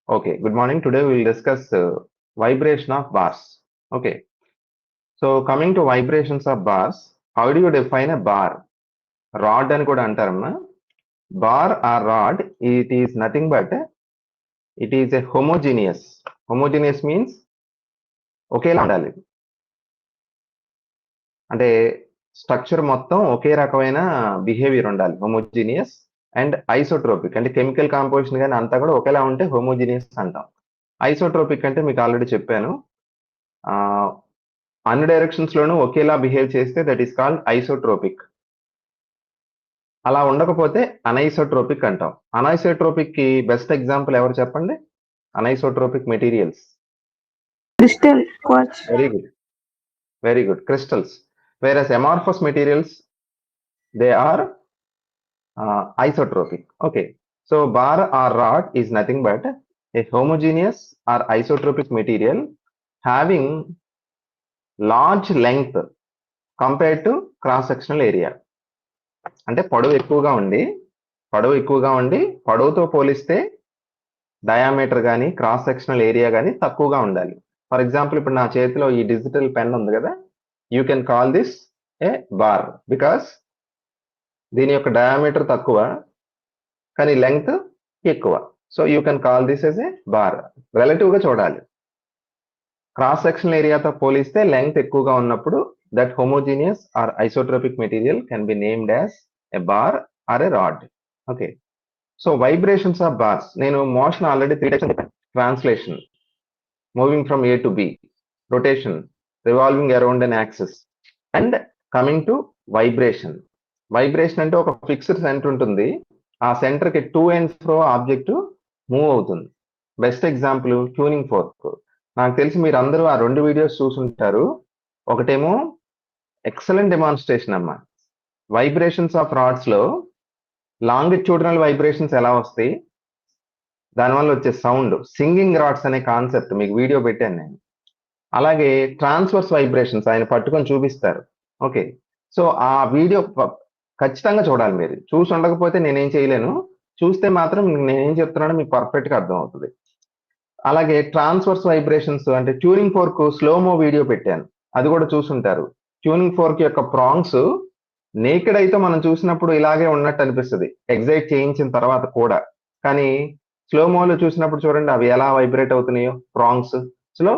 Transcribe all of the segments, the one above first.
Okay, good morning. Today we will discuss vibration of bars. Okay, so coming to vibrations of bars, how do you define a bar? Rod అని కూడా అంటారమ్మా. Bar or rod, it is nothing but it is a homogeneous. Homogeneous means ఒకేలా ఉండాలి. అంటే structure మొత్తం ఒకే రకమైన behaviour ఉండాలి. Homogeneous and isotropic అంటే chemical composition కానీ అంతా కూడా ఒకేలా ఉంటే హోమోజీనియస్ అంటాం. ఐసోట్రోపిక్ అంటే మీకు ఆల్రెడీ చెప్పాను. అన్ని డైరెక్షన్స్ లోనూ ఒకేలా బిహేవ్ చేస్తే దట్ ఈస్ కాల్డ్ ఐసోట్రోపిక్. అలా ఉండకపోతే అనైసోట్రోపిక్ అంటాం. అనైసోట్రోపిక్ కి బెస్ట్ ఎగ్జాంపుల్ ఎవరు చెప్పండి? అనైసోట్రోపిక్ materials. Crystal quartz. Very good. Crystals. Whereas amorphous materials, they are isotropic. Okay. So bar or rod is nothing but a homogeneous or isotropic material having large length compared to cross-sectional area. అంటే పొడవు ఎక్కువగా ఉండి పొడవుతో పోలిస్తే diameter కానీ cross sectional area కానీ తక్కువగా ఉండాలి. ఫర్ ఎగ్జాంపుల్ ఇప్పుడు నా చేతిలో ఈ డిజిటల్ పెన్ ఉంది కదా, you can call this a bar because దీని యొక్క డయామీటర్ తక్కువ కానీ లెంగ్త్ ఎక్కువ. So you can call this as a bar. Relative గా చూడాలి. క్రాస్ సెక్షనల్ ఏరియాతో పోలిస్తే లెంగ్త్ ఎక్కువగా ఉన్నప్పుడు that homogeneous or isotropic material can be named as a bar or a rod. Okay, so vibrations of bars నేను motion already 3 types చెప్పాను. Translation, moving from A to B, rotation, revolving around an axis, and coming to vibration. Vibration అంటే ఒక fixed centre ఉంటుంది, ఆ centre కి to and fro object move అవుతుంది. Best example tuning fork. నాకు తెలిసి మీరు అందరూ ఆ 2 వీడియోస్ చూసుంటారు. ఒకటేమో ఎక్సలెంట్ డెమాన్స్ట్రేషన్ అమ్మా. వైబ్రేషన్స్ ఆఫ్ రాడ్స్ లో లాంగిట్యూడినల్ వైబ్రేషన్స్ ఎలా వస్తాయి, దానివల్ల వచ్చే సౌండ్, సింగింగ్ రాడ్స్ అనే కాన్సెప్ట్ మీకు వీడియో పెట్టాను నేను. అలాగే ట్రాన్స్వర్స్ వైబ్రేషన్స్ ఆయన పట్టుకొని చూపిస్తారు. ఓకే, సో ఆ వీడియో ఖచ్చితంగా చూడాలి. మీరు చూసి ఉండకపోతే నేనేం చేయలేను, చూస్తే మాత్రం నేనేం చెప్తున్నానో మీకు పర్ఫెక్ట్ గా అర్థం అవుతుంది. అలాగే ట్రాన్స్వర్స్ వైబ్రేషన్స్ అంటే ట్యూనింగ్ ఫోర్క్ స్లోమో వీడియో పెట్టాను, అది కూడా చూసుంటారు. ట్యూనింగ్ ఫోర్క్ యొక్క ప్రాంగ్స్ నేకెడ్ అయితే మనం చూసినప్పుడు ఇలాగే ఉన్నట్టు అనిపిస్తుంది ఎగ్జైట్ చేయించిన తర్వాత కూడా, కానీ స్లోమోలో చూసినప్పుడు చూడండి అవి ఎలా వైబ్రేట్ అవుతున్నాయో ప్రాంగ్స్. సో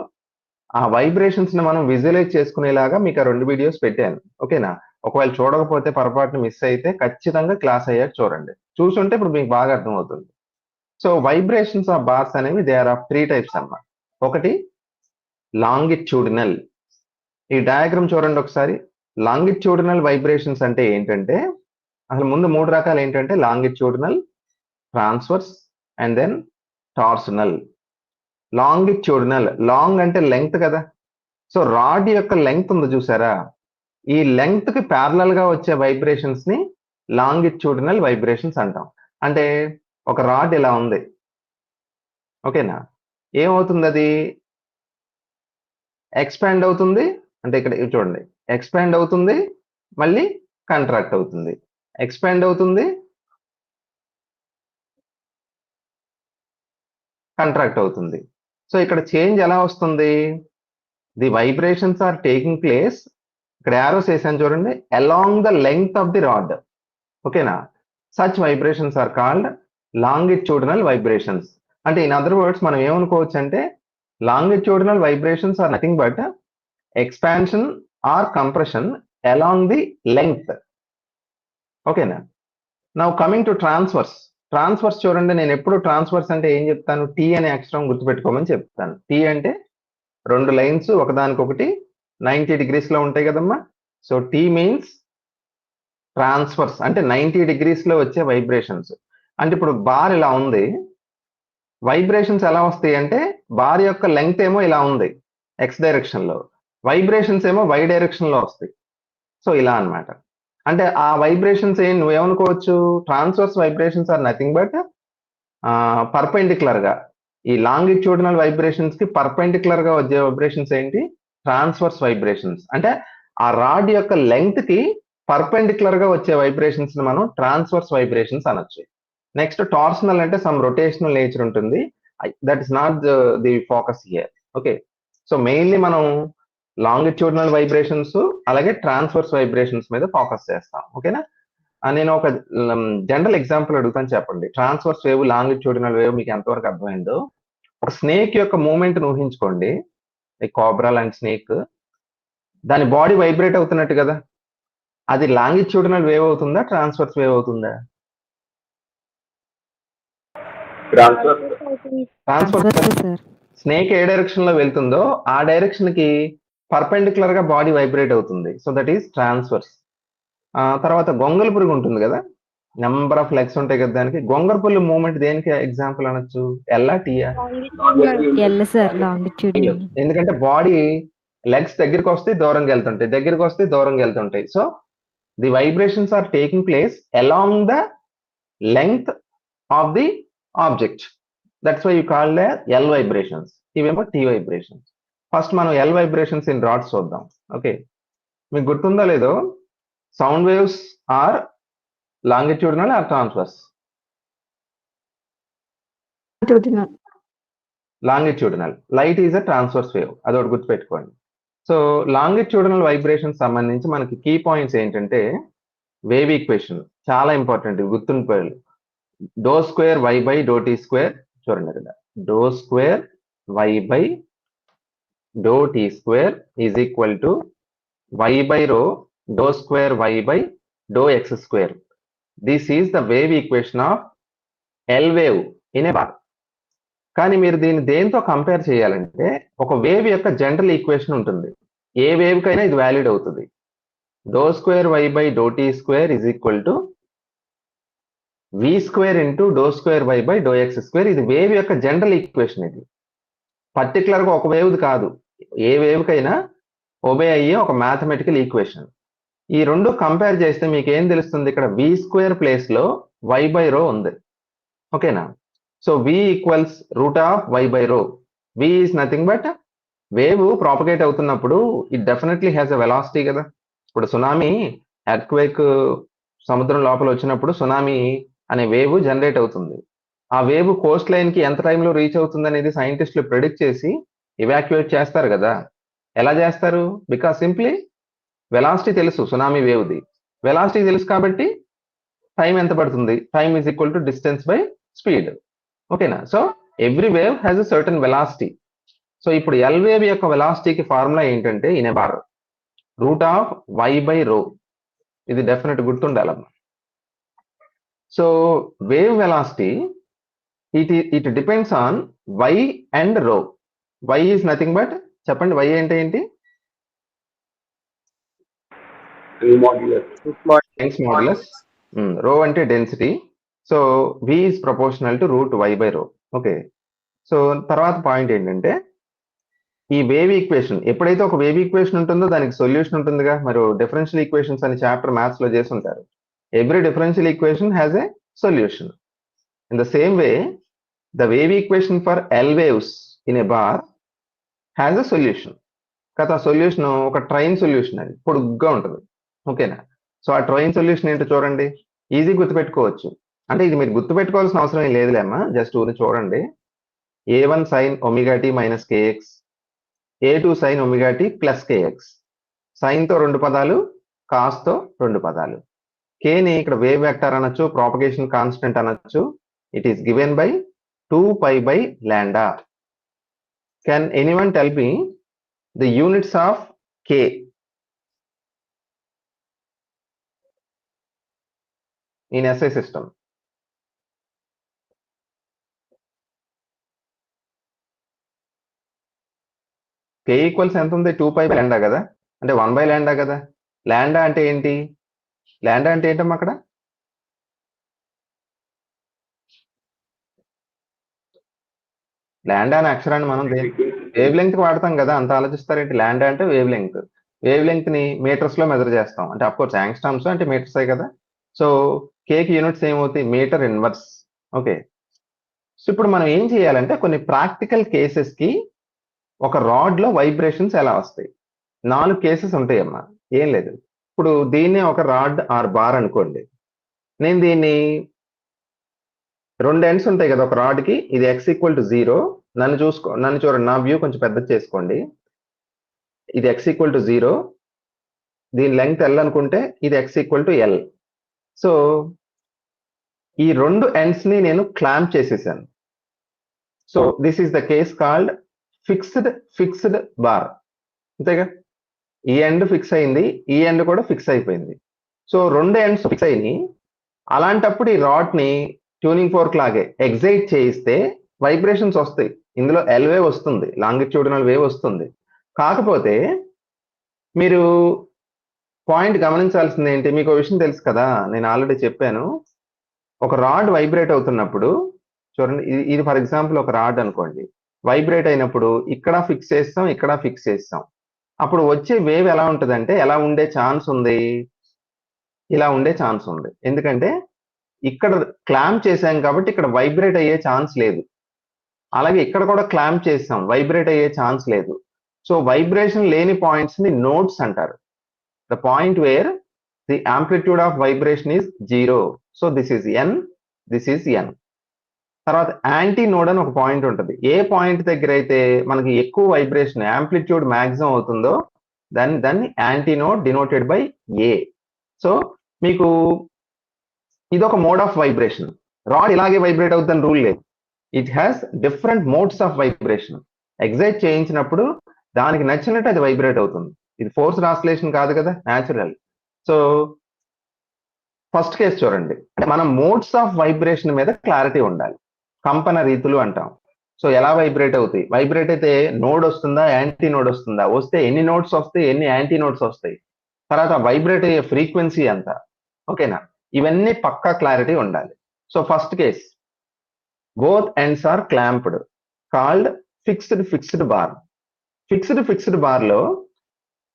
ఆ వైబ్రేషన్స్ ని మనం విజువలైజ్ చేసుకునేలాగా మీకు ఆ 2 వీడియోస్ పెట్టాను. ఓకేనా? ఒకవేళ చూడకపోతే పొరపాటున మిస్ అయితే ఖచ్చితంగా క్లాస్ అయ్యాక చూడండి. చూసుంటే ఇప్పుడు మీకు బాగా అర్థం అవుతుంది. సో వైబ్రేషన్స్ ఆఫ్ బార్స్ అనేవి దే ఆర్ ఆఫ్ 3 టైప్స్ అన్నమాట. ఒకటి లాంగిట్యూడినల్. ఈ డయాగ్రామ్ చూడండి ఒకసారి. లాంగిట్యూడినల్ వైబ్రేషన్స్ అంటే ఏంటంటే అసలు ముందు 3 రకాలు ఏంటంటే longitudinal, transverse and then torsional. Longitudinal, long అంటే లెంగ్త్ కదా. సో రాడ్ యొక్క లెంగ్త్ ఉంది చూసారా, ఈ లెంగ్త్ కి ప్యారలల్ గా వచ్చే వైబ్రేషన్స్ ని లాంగిట్యూడినల్ వైబ్రేషన్స్ అంటాం. అంటే ఒక రాడ్ ఇలా ఉంది, ఓకేనా? ఏమవుతుంది, అది ఎక్స్పాండ్ అవుతుంది. అంటే ఇక్కడ చూడండి, ఎక్స్పాండ్ అవుతుంది, మళ్ళీ కంట్రాక్ట్ అవుతుంది, ఎక్స్పాండ్ అవుతుంది, కంట్రాక్ట్ అవుతుంది. సో ఇక్కడ చేంజ్ ఎలా వస్తుంది, the vibrations are taking place, ఇక్కడ యారోస్ వేసాను చూడండి, along the length of the rod. ఓకేనా? Such vibrations are called longitudinal vibrations. అంటే ఇన్ అదర్ వర్డ్స్ మనం ఏమనుకోవచ్చు అంటే longitudinal vibrations are nothing but expansion or compression along the length. ఓకేనా? Now coming to transverse. Transverse చూడండి, నేను ఎప్పుడు transverse అంటే ఏం చెప్తాను, టీ అనే అక్షరం గుర్తుపెట్టుకోమని చెప్తాను. టీ అంటే 2 లైన్స్ ఒకదానికొకటి 90 degrees లో ఉంటాయి కదమ్మా. సో టీ మీన్స్ ట్రాన్స్వర్స్ అంటే 90 degrees లో వచ్చే వైబ్రేషన్స్. అంటే ఇప్పుడు బార్ ఇలా ఉంది, వైబ్రేషన్స్ ఎలా వస్తాయి అంటే బార్ యొక్క లెంగ్త్ ఏమో ఇలా ఉంది ఎక్స్ డైరెక్షన్ లో, వైబ్రేషన్స్ ఏమో వై డైరెక్షన్ లో వస్తాయి. సో ఇలా అన్నమాట. అంటే ఆ వైబ్రేషన్స్ నువ్వేమనుకోవచ్చు, transverse vibrations are nothing but perpendicular గా ఈ లాంగిట్యూడినల్ వైబ్రేషన్స్ కి పర్పెండిక్యులర్ గా వచ్చే వైబ్రేషన్స్ ఏంటి, ట్రాన్స్వర్స్ వైబ్రేషన్స్. అంటే ఆ రాడ్ యొక్క లెంగ్త్ కి పర్పెండిక్యులర్ గా వచ్చే వైబ్రేషన్స్ ని మనం ట్రాన్స్వర్స్ వైబ్రేషన్స్ అనొచ్చు. నెక్స్ట్ టార్షనల్ అంటే సమ్ రొటేషనల్ నేచర్ ఉంటుంది, that is not the focus here. Okay, so mainly మనం లాంగిట్యూడినల్ వైబ్రేషన్స్ అలాగే ట్రాన్స్వర్స్ వైబ్రేషన్స్ మీద ఫోకస్ చేస్తాం. ఓకేనా? నేను ఒక జనరల్ ఎగ్జాంపుల్ అడుగుతాను, చెప్పండి. ట్రాన్స్వర్స్ వేవ్, లాంగిట్యూడినల్ వేవ్ మీకు ఎంతవరకు అర్థమైందో. ఒక స్నేక్ యొక్క మూమెంట్ ఊహించుకోండి, కోబ్రా లాంటి స్నేక్. దాని బాడీ వైబ్రేట్ అవుతున్నట్టు కదా, అది లాంగిట్యూడినల్ వేవ్ అవుతుందా, ట్రాన్స్వర్స్ వేవ్ అవుతుందా? ట్రాన్స్వర్స్. స్నేక్ ఏ డైరెక్షన్ లో వెళ్తుందో ఆ డైరెక్షన్ కి పర్పెండిక్యులర్ గా బాడీ వైబ్రేట్ అవుతుంది. So that is transverse. తర్వాత గొంగళ పురుగు ఉంటుంది కదా, నెంబర్ ఆఫ్ లెగ్స్ ఉంటాయి కదా దానికి. గొంగళ పురుగు మూమెంట్ దేనికి ఎగ్జాంపుల్ అనొచ్చు? ఎల్లా టీయా? ఎందుకంటే బాడీ లెగ్స్ దగ్గరికి వస్తే దూరంగా వెళ్తుంటాయి, దగ్గరికి వస్తే దూరంగా వెళ్తుంటాయి. So the vibrations are taking place along the length of the object. That's why you call the L vibrations. ఇవేమో టీ వైబ్రేషన్స్. ఫస్ట్ మనం ఎల్ వైబ్రేషన్స్ ఇన్ రాడ్స్ చూద్దాం. ఓకే, మీకు గుర్తుందో లేదో, sound waves are longitudinal or transverse? Longitudinal. Light is a transverse wave, అదొకటి గుర్తుపెట్టుకోండి. So longitudinal vibration సంబంధించి మనకి కీ పాయింట్స్ ఏంటంటే, వేవ్ ఈక్వేషన్ చాలా ఇంపార్టెంట్, గుర్తుండిపోయాలి. Do square why by doe t square, చూడండి కదా, doe square why by doe t square is equal to y by rho doe square why by doe x square. This is the wave equation of L wave in a bar. కానీ మీరు దీన్ని దేంతో compare చేయాలంటే, ఒక wave యొక్క general equation ఉంటుంది, ఏ wave కైనా ఇది వ్యాలిడ్ అవుతుంది. Doe square why by doe t square is equal to v square into doe square why by doe x square. ఇది వేవ్ యొక్క జనరల్ ఈక్వేషన్. ఇది పర్టికులర్ గా ఒక వేవ్ది కాదు, ఏ వేవ్ కైనా ఒబే అయ్యే ఒక మ్యాథమెటికల్ ఈక్వేషన్. ఈ రెండు కంపేర్ చేస్తే మీకు ఏం తెలుస్తుంది? ఇక్కడ వి స్క్వేర్ ప్లేస్ లో వై బై రో ఉంది. ఓకేనా? So V equals root of Y by rho. V is nothing but, wave propagate అవుతున్నప్పుడు it definitely has a velocity కదా. ఇప్పుడు సునామీ, ఎర్త్క్వేక్ సముద్రం లోపల వచ్చినప్పుడు సునామీ అనే వేవ్ జనరేట్ అవుతుంది. ఆ వేవ్ కోస్ట్ లైన్ కి ఎంత టైంలో రీచ్ అవుతుంది అనేది సైంటిస్టులు ప్రెడిక్ట్ చేసి ఇవాక్యుయేట్ చేస్తారు కదా. ఎలా చేస్తారు? బికాస్ సింప్లీ వెలాసిటీ తెలుసు, సునామీ వేవ్ది వెలాసిటీ తెలుసు కాబట్టి టైం ఎంత పడుతుంది, time is equal to distance by speed. ఓకేనా? So every wave has a certain velocity. So ఇప్పుడు ఎల్ వేవ్ యొక్క వెలాసిటీకి ఫార్ములా ఏంటంటే, in a bar root of Y by rho. ఇది డెఫినెట్ గుర్తుండాలమ్మా. So wave velocity, it depends on y and rho. Y is nothing but, చెప్పండి, y అంటే ఏంటి? Young's modulus. Rho అంటే density. So v is proportional to root y by rho. Okay, so తర్వాత point ఏంటంటే, ఈ wave equation, ఎప్పుడైతే ఒక wave equation ఉంటుందో దానికి సొల్యూషన్ ఉంటుందిగా. మరి డిఫరెన్షియల్ ఈక్వేషన్స్ అని చాప్టర్ మ్యాథ్స్ లో చేసి ఉంటారు. Every differential equation has a solution. In the same way, the wave equation for L waves in a bar has a solution. కదా, సొల్యూషన్ ఒక ట్రైన్ సొల్యూషన్, అది పొడుగ్గా ఉంటుంది. ఓకేనా? సో ఆ ట్రైన్ సొల్యూషన్ ఏంటో చూడండి, ఈజీ గుర్తుపెట్టుకోవచ్చు. అంటే ఇది మీరు గుర్తుపెట్టుకోవాల్సిన అవసరం ఏం లేదులేమ్మా, జస్ట్ ఊరి చూడండి. A1 sin omega T minus KX, A2 sin omega T plus KX. సైన్తో 2 పదాలు, కాస్తో 2 పదాలు. కేని ఇక్కడ వేవ్ వెక్టర్ అనొచ్చు, ప్రాపగేషన్ కాన్స్టెంట్ అనొచ్చు. It is given by 2 pi by lambda. Can anyone tell me the units of K? In SI system. K equals ఎంత ఉంది? 2 pi by lambda కదా, అంటే 1 by lambda కదా. లాండా అంటే ఏంటి? లాండా అంటే ఏంటమ్మా అక్కడ? లాండా అనే అక్షరాన్ని మనం వేవ్ లెంగ్త్ వాడతాం కదా, అంత ఆలోచిస్తారేంటి? లాండా అంటే వేవ్ లెంగ్త్. వేవ్ లెంగ్త్ ని మీటర్స్ లో మెజర్ చేస్తాం, అంటే అఫ్ కోర్స్ యాంగ్స్టామ్స్ అంటే మీటర్స్ కదా. సో కేకి యూనిట్స్ ఏమవుతాయి? Metre inverse. ఓకే, సో ఇప్పుడు మనం ఏం చేయాలంటే, కొన్ని ప్రాక్టికల్ కేసెస్ కి ఒక రాడ్ లో వైబ్రేషన్స్ ఎలా వస్తాయి? 4 కేసెస్ ఉంటాయమ్మా. ఏం లేదు, ఇప్పుడు దీన్నే ఒక రాడ్ ఆర్ బార్ అనుకోండి. నేను దీన్ని రెండు ఎండ్స్ ఉంటాయి కదా ఒక రాడ్ కి, ఇది x ఈక్వల్ టు 0. నన్ను చూడండి, నా వ్యూ కొంచెం పెద్ద చేసుకోండి. ఇది x ఈక్వల్ టు 0, దీని లెంగ్త్ L అనుకుంటే ఇది x equal to L. So ఈ రెండు ఎండ్స్ ని నేను క్లాంప్ చేసేసాను. So this is the case called fixed bar. అంతేగా, ఈ ఎండ్ ఫిక్స్ అయింది, ఈ ఎండ్ కూడా ఫిక్స్ అయిపోయింది. సో రెండు ఎండ్స్ ఫిక్స్ అయినాయి. అలాంటప్పుడు ఈ రాడ్ ని ట్యూనింగ్ ఫోర్క్ లాగే ఎగ్జైట్ చేయిస్తే వైబ్రేషన్స్ వస్తాయి. ఇందులో ఎల్ వేవ్ వస్తుంది, లాంగిట్యూడినల్ వేవ్ వస్తుంది. కాకపోతే మీరు పాయింట్ గమనించాల్సింది ఏంటి, మీకు ఒక విషయం తెలుసు కదా, నేను ఆల్రెడీ చెప్పాను. ఒక రాడ్ వైబ్రేట్ అవుతున్నప్పుడు చూడండి, ఇది ఫర్ ఎగ్జాంపుల్ ఒక రాడ్ అనుకోండి, వైబ్రేట్ అయినప్పుడు ఇక్కడ ఫిక్స్ చేస్తాం, ఇక్కడ ఫిక్స్ చేస్తాం. అప్పుడు వచ్చే వేవ్ ఎలా ఉంటుందంటే, ఎలా ఉండే ఛాన్స్ ఉంది, ఇలా ఉండే ఛాన్స్ ఉంది. ఎందుకంటే ఇక్కడ క్లాంప్ చేసాం కాబట్టి ఇక్కడ వైబ్రేట్ అయ్యే ఛాన్స్ లేదు. అలాగే ఇక్కడ కూడా క్లాంప్ చేసాం, వైబ్రేట్ అయ్యే ఛాన్స్ లేదు. సో వైబ్రేషన్ లేని పాయింట్స్ ని నోడ్స్ అంటారు. The point where the amplitude of vibration is 0. So this is N, this is N. తర్వాత యాంటీ నోడ్ అని ఒక పాయింట్ ఉంటుంది. ఏ పాయింట్ దగ్గర అయితే మనకి ఎక్కువ వైబ్రేషన్ యాంప్లిట్యూడ్ మాక్సిమం అవుతుందో దాన్ని anti node denoted by A. So మీకు ఇదొక మోడ్ ఆఫ్ వైబ్రేషన్. రాడ్ ఇలాగే వైబ్రేట్ అవుతుందని రూల్ లేదు. It has different modes of vibration. Excite చేయించినప్పుడు దానికి నచ్చినట్టు అది వైబ్రేట్ అవుతుంది. ఇది ఫోర్స్డ్ ఆసిలేషన్ కాదు కదా, న్యాచురల్. సో ఫస్ట్ కేసు చూడండి, మనం మోడ్స్ ఆఫ్ వైబ్రేషన్ మీద క్లారిటీ ఉండాలి. కంపన రీతులు అంటాం. సో ఎలా వైబ్రేట్ అవుతాయి, వైబ్రేట్ అయితే నోడ్ వస్తుందా, యాంటీ నోడ్ వస్తుందా, వస్తే ఎన్ని నోడ్స్ వస్తాయి, ఎన్ని యాంటీ నోడ్స్ వస్తాయి, తర్వాత వైబ్రేట్ అయ్యే ఫ్రీక్వెన్సీ ఎంత, ఓకేనా, ఇవన్నీ పక్కా క్లారిటీ ఉండాలి. So first case, both ends are clamped, called fixed bar. Fixed bar లో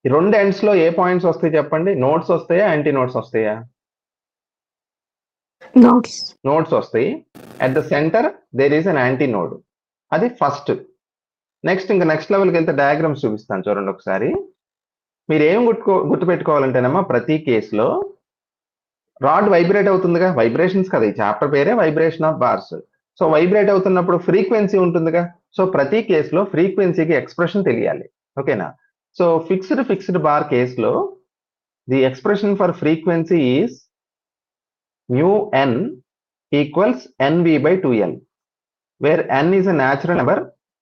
రెండు ఎండ్స్ లో ఏ పాయింట్స్ వస్తాయి చెప్పండి, నోడ్స్ వస్తాయా, యాంటీ నోడ్స్ వస్తాయా? నోడ్స్ వస్తాయి. At the centre there is an antinode. అది ఫస్ట్. నెక్స్ట్ లెవెల్కి వెళ్తే డయాగ్రామ్స్ చూపిస్తాను చూడండి ఒకసారి. మీరు ఏం గుర్తుపెట్టుకోవాలంటేనమ్మా, ప్రతి కేసులో రాడ్ వైబ్రేట్ అవుతుందిగా, వైబ్రేషన్స్ కదా, ఈ చాప్టర్ పేరే vibration of bars. So vibrate అవుతున్నప్పుడు ఫ్రీక్వెన్సీ ఉంటుందిగా. సో ప్రతి కేసులో ఫ్రీక్వెన్సీకి ఎక్స్ప్రెషన్ తెలియాలి, ఓకేనా. సో ఫిక్స్డ్ బార్ కేసులో the expression for frequency is mu n equals nv by 2l, where n is a natural number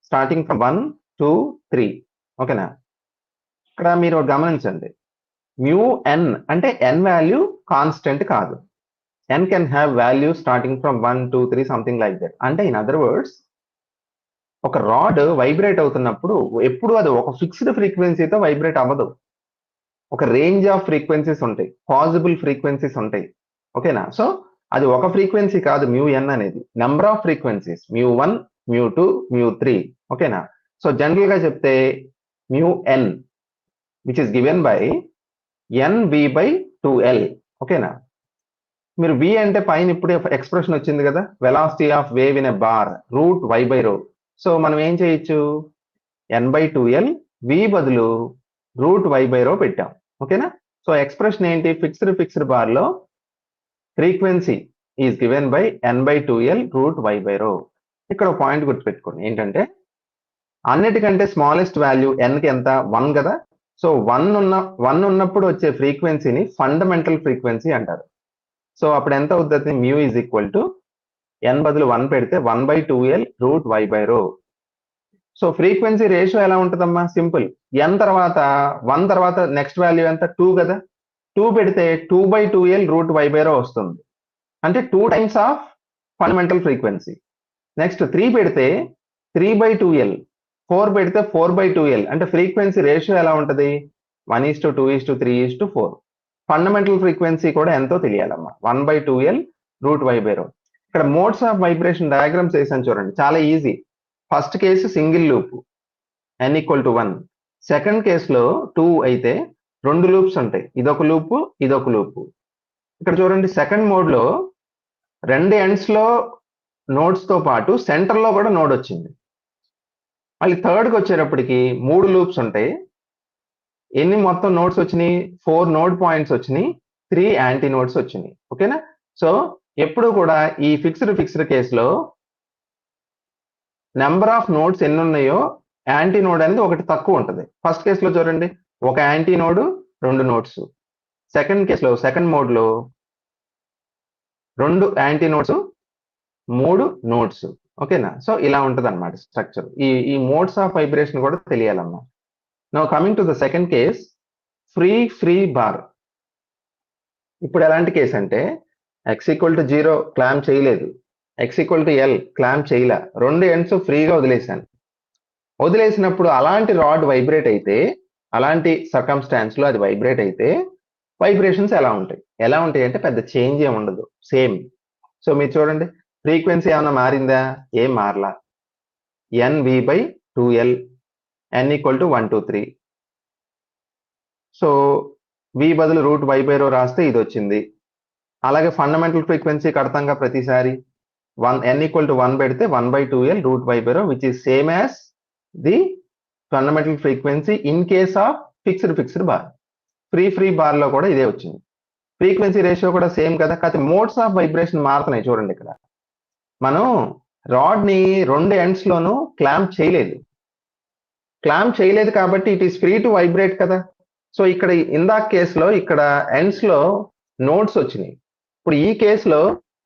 starting from 1, 2, 3. ఓకేనా. ఇక్కడ మీరు గమనించండి, mu n అంటే n వాల్యూ కాన్స్టెంట్ కాదు. n can have value starting from 1, 2, 3 something like that. అంటే in other words, ఒక rod vibrate అవుతున్నప్పుడు ఎప్పుడు అది ఒక ఫిక్స్డ్ ఫ్రీక్వెన్సీతో వైబ్రేట్ అవ్వదు. ఒక రేంజ్ ఆఫ్ ఫ్రీక్వెన్సీస్ ఉంటాయి, పాసిబుల్ ఫ్రీక్వెన్సీస్ ఉంటాయి, ఓకేనా. సో అది ఒక ఫ్రీక్వెన్సీ కాదు, మ్యూ ఎన్ అనేది number of frequencies, mu1, mu2, mu3, ఓకేనా. సో జనరల్ గా చెప్తే mu n which is given by nv by 2l, ఓకేనా. మీరు v అంటే పైన ఇప్పుడు ఎక్స్ప్రెషన్ వచ్చింది కదా, velocity of wave in a bar root y by rho. So మనం ఏం చేయొచ్చు, n/2l, v బదులు రూట్ y by rho పెట్టాం, ఓకేనా. సో ఎక్స్ప్రెషన్ ఏంటి, ఫిక్స్డ్ బార్ లో frequency is given by n/2l root y by rho. ఇక్కడ పాయింట్ గుర్తుపెట్టుకోండి ఏంటంటే, అన్నిటికంటే స్మాలెస్ట్ వాల్యూ n కి ఎంత, 1 కదా. సో 1 ఉన్నప్పుడు వచ్చే ఫ్రీక్వెన్సీని ఫండమెంటల్ ఫ్రీక్వెన్సీ అంటారు. సో అప్పుడు ఎంత అవుతుంది, mu is equal to n బదులు 1 పెడితే 1/2l root y by rho. So frequency ratio ఎలా ఉంటుందమ్మా, సింపుల్. n తర్వాత 1 తర్వాత నెక్స్ట్ వాల్యూ ఎంత, 2 కదా. 2 పెడితే 2/2l route y by rho వస్తుంది, అంటే 2 times of fundamental frequency. Next 3 పెడితే 3/2l, 4 పెడితే 4/2l, అంటే ఫ్రీక్వెన్సీ రేషియో ఎలా ఉంటుంది, 1:2:3:4. ఫండమెంటల్ ఫ్రీక్వెన్సీ కూడా ఎంతో తెలియాలమ్మా, 1/2l root y by rho. ఇక్కడ మోడ్స్ ఆఫ్ వైబ్రేషన్ డయాగ్రామ్స్ వేసాను చూడండి, చాలా easy. First case single loop, n = 1. Second కేసులో 2 అయితే 2 లూప్స్ ఉంటాయి, ఇదొక లూపు, ఇదొక లూపు. ఇక్కడ చూడండి, సెకండ్ మోడ్ లో 2 ఎండ్స్ లో నోడ్స్ తో పాటు సెంటర్ లో కూడా నోడ్ వచ్చింది. మళ్ళీ థర్డ్ కి వచ్చేటప్పటికి 3 లూప్స్ ఉంటాయి. ఎన్ని మొత్తం నోడ్స్ వచ్చినాయి, 4 నోడ్ పాయింట్స్ వచ్చినాయి, 3 యాంటీ నోడ్స్ వచ్చినాయి, ఓకేనా. సో ఎప్పుడు కూడా ఈ ఫిక్స్డ్ కేసులో నెంబర్ ఆఫ్ నోడ్స్ ఎన్ని ఉన్నాయో యాంటీ నోడ్ అనేది ఒకటి తక్కువ ఉంటుంది. ఫస్ట్ కేసులో చూడండి, ఒక anti node 2 nodes. Second mode లో 2 యాంటీ నోడ్స్ 3 నోడ్స్. ఓకేనా? సో ఇలా ఉంటుంది అనమాట స్ట్రక్చర్. ఈ మోడ్స్ ఆఫ్ వైబ్రేషన్ కూడా తెలియాలన్నమాట. Now coming to the second case, free bar. ఇప్పుడు ఎలాంటి కేసు అంటే x=0 క్లాంప్ చేయలేదు, x=L క్లాంప్ చేయలే, 2 ఎండ్స్ ఫ్రీగా వదిలేసినప్పుడు అలాంటి రాడ్ వైబ్రేట్ అయితే, అలాంటి సర్కమ్స్టాన్స్ లో అది వైబ్రేట్ అయితే వైబ్రేషన్స్ ఎలా ఉంటాయి అంటే పెద్ద చేంజ్ ఏమి ఉండదు, సేమ్. సో మీరు చూడండి, ఫ్రీక్వెన్సీ ఏమైనా మారిందా? ఏం మారలా. NV/2L, n = 1 2 3. సో v బదులు √y/ρ రాస్తే ఇది వచ్చింది. అలాగే ఫండమెంటల్ ఫ్రీక్వెన్సీ కడతాంగా ప్రతిసారి, n = 1 పెడితే 1/2L √y/ρ, which is same as the fundamental frequency in case of fixed bar. Free bar లో కూడా ఇదే వచ్చింది. ఫ్రీక్వెన్సీ రేషియో కూడా సేమ్ కదా, కాకపోతే మోడ్స్ ఆఫ్ వైబ్రేషన్ మారుతున్నాయి. చూడండి, ఇక్కడ మనం రాడ్ ని 2 ఎండ్స్ లోనూ క్లాంప్ చేయలేదు కాబట్టి it is free to vibrate కదా. సో ఇక్కడ ఇందాక కేసులో ఇక్కడ ఎండ్స్ లో నోడ్స్ వచ్చినాయి. ఇప్పుడు ఈ కేసులో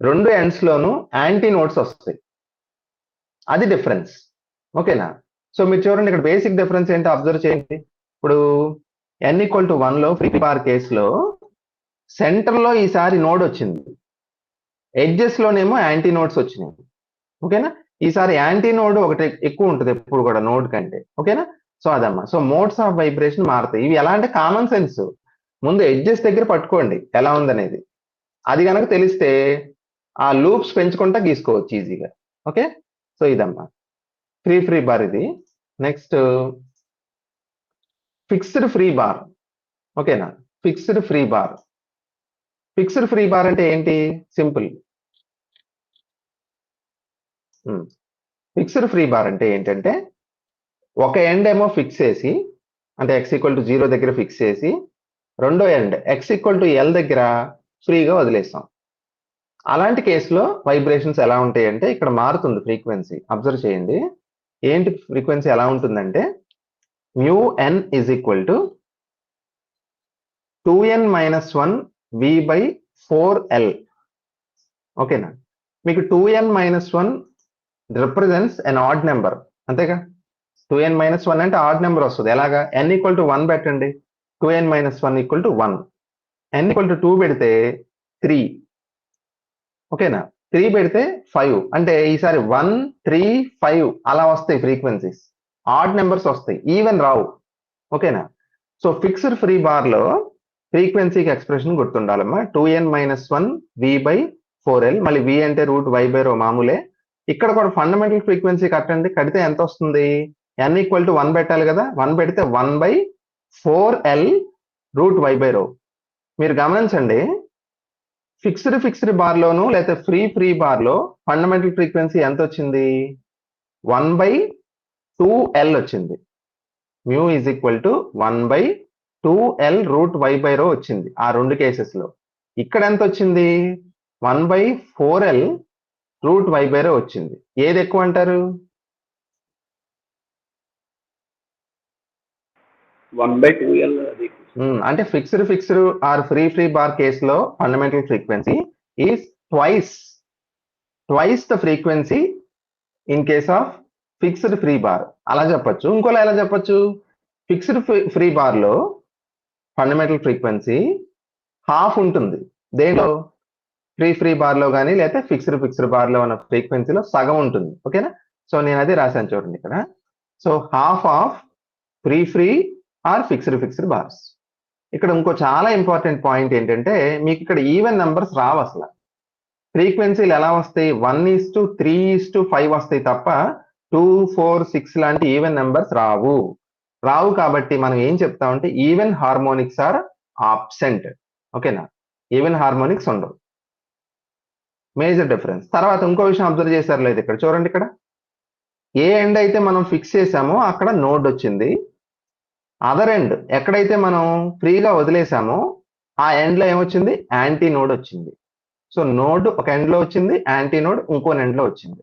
2 ఎండ్స్ లోనూ యాంటీ నోడ్స్ వస్తాయి. అది డిఫరెన్స్. ఓకేనా? సో మీరు చూడండి, ఇక్కడ బేసిక్ డిఫరెన్స్ ఏంటో అబ్జర్వ్ చేయండి. ఇప్పుడు n = 1 లో ఫ్రీ బార్ కేసులో సెంటర్ లో ఈసారి నోడ్ వచ్చింది, ఎడ్జెస్ లోనేమో యాంటీ నోడ్స్ వచ్చినాయి. ఓకేనా? ఈసారి యాంటీ నోడ్ ఒకటి ఎక్కువ ఉంటుంది ఎప్పుడు కూడా నోడ్ కంటే. ఓకేనా? సో అదమ్మా. సో మోడ్స్ ఆఫ్ వైబ్రేషన్ మారుతాయి. ఇవి ఎలా అంటే కామన్ సెన్స్. ముందు ఎడ్జెస్ దగ్గర పట్టుకోండి ఎలా ఉందనేది. అది కనుక తెలిస్తే ఆ లూప్స్ పెంచుకుంటా గీసుకోవచ్చు ఈజీగా. ఓకే? సో ఇదమ్మా ఫ్రీ బార్ ఇది. Next fixed free bar. ఓకేనా? ఫిక్స్డ్ ఫ్రీ బార్ అంటే ఏంటి? సింపుల్. ఫిక్స్డ్ ఫ్రీ బార్ అంటే ఏంటంటే ఒక ఎండ్ ఏమో ఫిక్స్ చేసి, అంటే x=0 దగ్గర ఫిక్స్ చేసి, రెండో ఎండ్ x=L దగ్గర ఫ్రీగా వదిలేస్తాం. అలాంటి కేసులో వైబ్రేషన్స్ ఎలా ఉంటాయి అంటే ఇక్కడ మారుతుంది ఫ్రీక్వెన్సీ. అబ్జర్వ్ చేయండి, ఏంటి ఫ్రీక్వెన్సీ ఎలా ఉంటుందంటే μn = 2n - 1 v/4L. ఓకేనా? మీకు 2n - 1 రిప్రజెంట్స్ అన్ ఆడ్ నెంబర్, అంతేగా. 2n - 1 అంటే ఆడ్ నెంబర్ వస్తుంది. ఎలాగా? n = 1 పెట్టండి, 2n - 1 = 1. n = 2 పెడితే 3. ఓకేనా? 3 పెడితే 5. అంటే ఈసారి 1 3 5 అలా వస్తాయి ఫ్రీక్వెన్సీస్. ఆడ్ నెంబర్స్ వస్తాయి, ఈవెన్ రావు. ఓకేనా? సో ఫిక్స్డ్ ఫ్రీ బార్ లో ఫ్రీక్వెన్సీకి ఎక్స్ప్రెషన్ గుర్తుండాలమ్మా. 2n - 1 v/4L. మళ్ళీ v అంటే √y/ρ మామూలే. ఇక్కడ కూడా ఫండమెంటల్ ఫ్రీక్వెన్సీ కడితే ఎంత వస్తుంది? n = 1 పెట్టాలి కదా, 1 పెడితే 1/4L √y/ρ. మీరు గమనించండి, ఫిక్స్డ్ బార్ లోను లేదా ఫ్రీ బార్ లో ఫండమెంటల్ ఫ్రీక్వెన్సీ ఎంత వచ్చింది? 1/2L వచ్చింది. μ = 1/2L √y/ρ వచ్చింది ఆ 2 కేసెస్ లో. ఇక్కడ ఎంత వచ్చింది? 1/4L √y/ρ వచ్చింది. ఏది ఎక్కువ అంటారు? 1/2L. అంటే ఫిక్స్డ్ ఆర్ ఫ్రీ బార్ కేసులో fundamental frequency is twice the frequency in case of fixed free bar. అలా చెప్పొచ్చు. ఇంకోలా ఎలా చెప్పొచ్చు? ఫిక్స్డ్ ఫ్రీ బార్ లో ఫండమెంటల్ ఫ్రీక్వెన్సీ హాఫ్ ఉంటుంది. దేంట్లో? ఫ్రీ బార్ లో కానీ లేదా ఫిక్స్డ్ బార్ లో ఉన్న ఫ్రీక్వెన్సీలో సగం ఉంటుంది. ఓకేనా? సో నేను అది రాశాను చూడండి ఇక్కడ. So half of free or fixed bars. ఇక్కడ ఇంకో చాలా ఇంపార్టెంట్ పాయింట్ ఏంటంటే మీకు ఇక్కడ ఈవెన్ నెంబర్స్ రావు అసలు. ఫ్రీక్వెన్సీలు ఎలా వస్తాయి? 1:3:5 వస్తాయి తప్ప 2 4 6 లాంటి ఈవెన్ నెంబర్స్ రావు కాబట్టి మనం ఏం చెప్తామంటే ఈవెన్ హార్మోనిక్స్ ఆర్ ఆబ్సెంట్. ఓకేనా? ఈవెన్ హార్మోనిక్స్ ఉండవు. Major difference. తర్వాత ఇంకో విషయం అబ్జర్వ్ చేశారు లేదు, ఇక్కడ చూడండి, ఇక్కడ ఏ ఎండ్ అయితే మనం ఫిక్స్ చేసామో అక్కడ నోడ్ వచ్చింది. అదర్ ఎండ్ ఎక్కడైతే మనం ఫ్రీగా వదిలేసామో ఆ ఎండ్ లో ఏమొచ్చింది? యాంటీ నోడ్ వచ్చింది. సో నోడ్ ఒక ఎండ్ లో వచ్చింది, యాంటీ నోడ్ ఇంకో ఎండ్ లో వచ్చింది.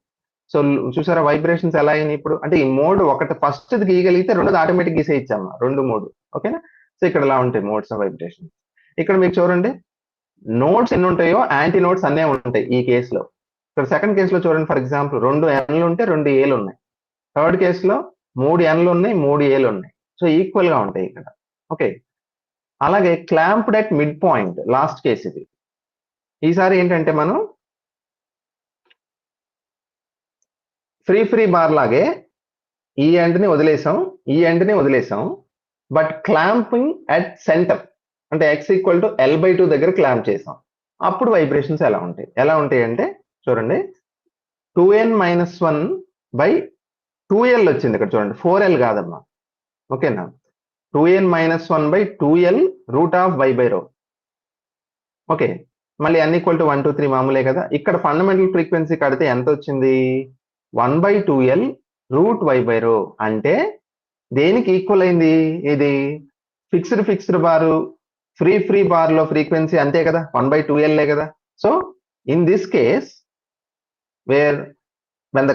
సో చూసారా వైబ్రేషన్స్ ఎలా అయినాయి ఇప్పుడు? అంటే ఈ మోడ్ ఒకటి ఫస్ట్ గీయగలిగితే రెండోది ఆటోమేటిక్ గీసేయచ్చమ్మా, 2 3. ఓకేనా? సో ఇక్కడ ఇలా ఉంటాయి మోడ్స్ ఆఫ్ వైబ్రేషన్. ఇక్కడ మీకు చూడండి నోడ్స్ ఎన్ని ఉంటాయో యాంటీ నోడ్స్ అన్నీ ఉంటాయి ఈ కేసులో. ఇక్కడ సెకండ్ కేసులో చూడండి, ఫర్ ఎగ్జాంపుల్ 2 Nలు ఉంటే 2 Aలు ఉన్నాయి. థర్డ్ కేసులో 3 Nలు ఉన్నాయి, 3 Aలు ఉన్నాయి. సో ఈక్వల్ గా ఉంటాయి ఇక్కడ. ఓకే, అలాగే clamped at mid point last case ఇది. ఈసారి ఏంటంటే మనం ఫ్రీ బార్ లాగే ఈ ఎండ్ ని వదిలేసాం, ఈ ఎండ్ ని వదిలేసాం, బట్ క్లాంపింగ్ అట్ సెంటర్ అంటే x = L/2 దగ్గర క్లాంప్ చేసాం. అప్పుడు వైబ్రేషన్స్ ఎలా ఉంటాయి అంటే చూడండి 2n-1/2l వచ్చింది ఇక్కడ చూడండి, 4l కాదమ్మా. ఓకేనా? 2n-1/2l √y/ρ. ఓకే, మళ్ళీ n = 1 2 3 మామూలే కదా. ఇక్కడ ఫండమెంటల్ ఫ్రీక్వెన్సీ కడితే ఎంత వచ్చింది? 1/2l √y/ρ. అంటే దేనికి ఈక్వల్ అయింది? ఇది ఫిక్స్డ్ బారు ఫ్రీ బార్ లో ఫ్రీక్వెన్సీ అంతే కదా, 1/2l కదా. So in this case where when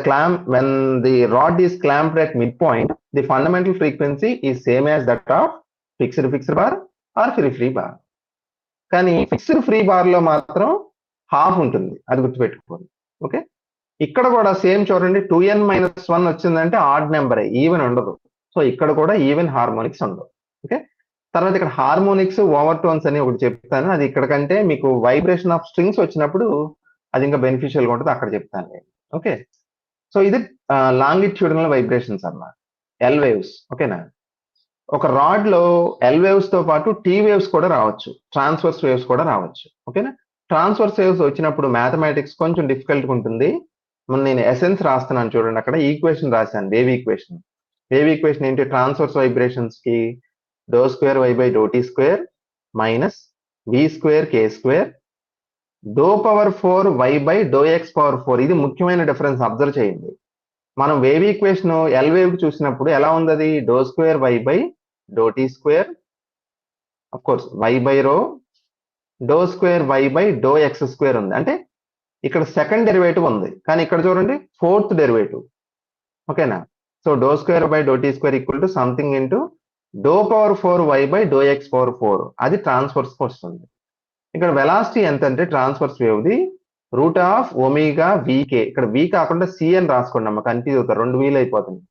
the rod is clamped at midpoint, the fundamental frequency is same as that of fixed bar or free bar. కానీ fixed free bar లో మాత్రం half ఉంటుంది, అది గుర్తుపెట్టుకోండి. Okay, ఇక్కడ కూడా same చూడండి, 2n-1 వచ్చిందంటే ఆడ్ నెంబర్, ఈవెన్ ఉండదు. సో ఇక్కడ కూడా ఈవెన్ హార్మోనిక్స్ ఉండవు. ఓకే, తర్వాత ఇక్కడ హార్మోనిక్స్ ఓవర్ టోన్స్ అని ఒకటి చెప్తాను, అది ఇక్కడ కంటే మీకు వైబ్రేషన్ ఆఫ్ స్ట్రింగ్స్ వచ్చినప్పుడు అది ఇంకా బెనిఫిషియల్ గా ఉంటుంది, అక్కడ చెప్తాను నేను. ఓకే, సో ఇది లాంగిట్యూడినల్ వైబ్రేషన్స్ అన్నమాట, ఎల్ వేవ్స్. ఓకేనా? ఒక రాడ్ లో ఎల్ వేవ్స్ తో పాటు టీ వేవ్స్ కూడా రావచ్చు, ట్రాన్స్వర్స్ వేవ్స్ కూడా రావచ్చు. ఓకేనా? ట్రాన్స్వర్స్ వేవ్స్ వచ్చినప్పుడు మ్యాథమెటిక్స్ కొంచెం డిఫికల్ట్ గా ఉంటుంది. నేను ఎసెన్స్ రాస్తున్నాను చూడండి, అక్కడ ఈక్వేషన్ రాశాను, వేవ్ ఈక్వేషన్. వేవ్ ఈక్వేషన్ ఏంటి? ట్రాన్స్వర్స్ వైబ్రేషన్స్ కి ∂2y/∂t² -v² k² ∂4y/∂x⁴. ఇది ముఖ్యమైన డిఫరెన్స్, అబ్జర్వ్ చేయండి. మనం వేవ్ ఈక్వేషన్ ఎల్ వేవ్ కి చూసినప్పుడు ఎలా ఉంది? అది ∂2y/∂t² of course y/ρ ∂2y/∂x² ఉంది. అంటే ఇక్కడ సెకండ్ డెరివేటివ్ ఉంది, కానీ ఇక్కడ చూడండి ఫోర్త్ డెరివేటివ్. ఓకేనా? So ∂2y/∂t² = something into ∂4y/∂x⁴. అది ట్రాన్స్వర్స్ వస్తుంది. ఇక్కడ వెలాసిటీ ఎంత అంటే ట్రాన్స్వర్స్ వేవ్ ది √ωvk. ఇక్కడ v కాకుండా c అని రాసుకోండి అమ్మ, కన్ఫ్యూజ్ అవుతారు, 2 వీలు అయిపోతుంది.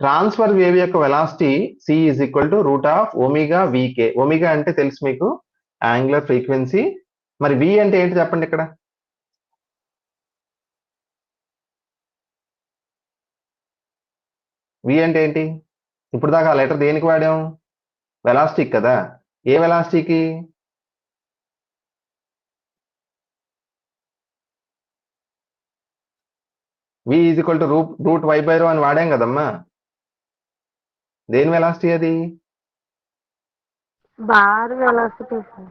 ట్రాన్స్ఫర్ వేవ్ యొక్క వెలాసిటీ c = √ωvk. ఒమేగా అంటే తెలుసు మీకు, యాంగులర్ ఫ్రీక్వెన్సీ. మరి v అంటే ఏంటి చెప్పండి ఇక్కడ? v అంటే ఏంటి? ఇప్పుడు దాకా ఆ లెటర్ దేనికి వాడాం? వెలాసిటీకి కదా. ఏ వెలాసిటీకి? v = √y/ρ అని వాడాం కదమ్మా. దేని వెలాసిటీ అది? Bar velocity sir.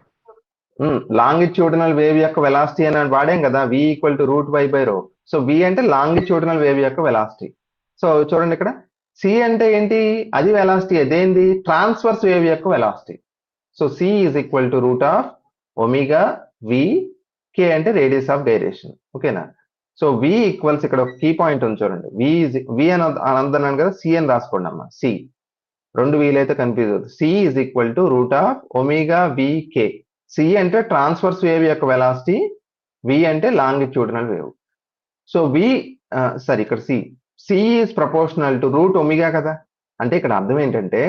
Longitudinal wave యొక్క వెలాసిటీ అని వాడాం కదా, v = √y/ρ. సో v అంటే లాంగిట్యూడినల్ వేవ్ యొక్క వెలాసిటీ. సో చూడండి ఇక్కడ c అంటే ఏంటి? అది వెలాసిటీ, అదేంది? ట్రాన్స్వర్స్ వేవ్ యొక్క velocity. So c = √ωv, k అంటే రేడియస్ ఆఫ్ గైరేషన్. ఓకేనా? సో v ఈక్వల్స్ ఇక్కడ ఒక కీ పాయింట్ ఉంది చూడండి, v అని అందన్నాను కదా, c అని రాసుకోండి అమ్మా. c 2 వీలైతే కన్ఫ్యూజ్ అవుతుంది. c = √ωvk. c అంటే ట్రాన్స్వర్స్ వేవ్ యొక్క వెలాసిటీ, v అంటే లాంగిట్యూడినల్ వేవ్. సో ఇక్కడ c ఈజ్ ప్రపోర్షనల్ టు √ω కదా. అంటే ఇక్కడ అర్థం ఏంటంటే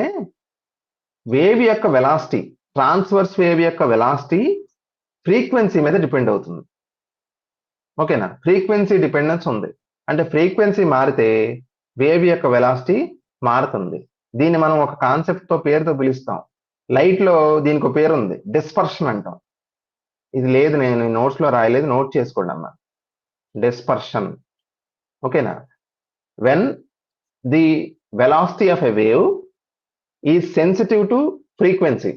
వేవ్ యొక్క వెలాసిటీ, ట్రాన్స్వర్స్ వేవ్ యొక్క వెలాసిటీ ఫ్రీక్వెన్సీ మీద డిపెండ్ అవుతుంది. ఓకేనా? ఫ్రీక్వెన్సీ డిపెండెన్స్ ఉంది, అంటే ఫ్రీక్వెన్సీ మారితే వేవ్ యొక్క వెలాసిటీ మారుతుంది. దీన్ని మనం ఒక కాన్సెప్ట్ తో పేరుతో పిలుస్తాం. లైట్ లో దీనికి ఒక పేరు ఉంది, డిస్పర్షన్ అంటాం. ఇది లేదు, నేను నోట్స్ లో రాయలేదు, నోట్ చేసుకోండి అమ్మా. డిస్పర్షన్. ఓకేనా? When the velocity of a wave is sensitive to frequency.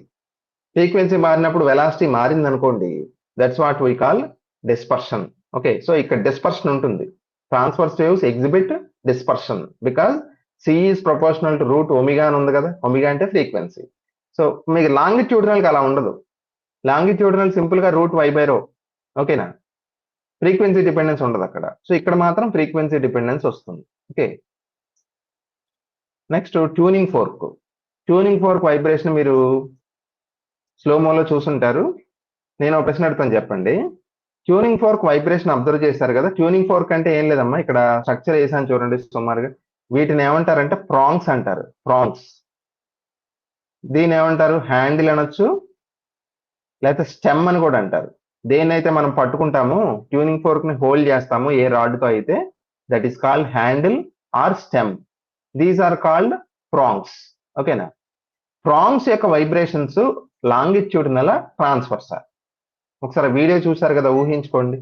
Frequency మారినప్పుడు వెలాసిటీ మారింది అనుకోండి, that's what we call dispersion. Okay, so ఇక్కడ డిస్పర్షన్ ఉంటుంది. Transverse waves exhibit dispersion because c is proportional to √ω అని ఉంది కదా. ఒమేగా అంటే ఫ్రీక్వెన్సీ. సో మీకు లాంగిట్యూడినల్ కి అలా ఉండదు. లాంగిట్యూడినల్ సింపుల్ గా √y/ρ. ఓకేనా? ఫ్రీక్వెన్సీ డిపెండెన్స్ ఉండదు అక్కడ. సో ఇక్కడ మాత్రం ఫ్రీక్వెన్సీ డిపెండెన్స్ వస్తుంది. Okay, next tuning fork. Tuning fork vibration మీరు స్లోమోలో చూసుంటారు. నేను ఒక ప్రశ్న అడుగుతాను, చెప్పండి. ట్యూనింగ్ ఫోర్క్ వైబ్రేషన్ అబ్జర్వ్ చేశారు కదా. ట్యూనింగ్ ఫోర్క్ అంటే ఏం లేదమ్మా, ఇక్కడ స్ట్రక్చర్ వేసాను చూడండి సుమారుగా. వీటిని ఏమంటారంటే ప్రాంగ్స్ అంటారు. ప్రాంగ్స్. దీని ఏమంటారు, హ్యాండిల్ అనొచ్చు, లేకపోతే స్టెమ్ అని కూడా అంటారు. దేన్నైతే మనం పట్టుకుంటాము, ట్యూనింగ్ ఫోర్క్ ని హోల్డ్ చేస్తాము ఏ రాడ్ తో అయితే, that is called handle or stem. These are called prongs. ఓకేనా. ప్రాంగ్స్ యొక్క వైబ్రేషన్స్ లాంగిట్యూడినల్ ట్రాన్స్ఫర్స్. ఒకసారి వీడియో చూసారు కదా, ఊహించుకోండి.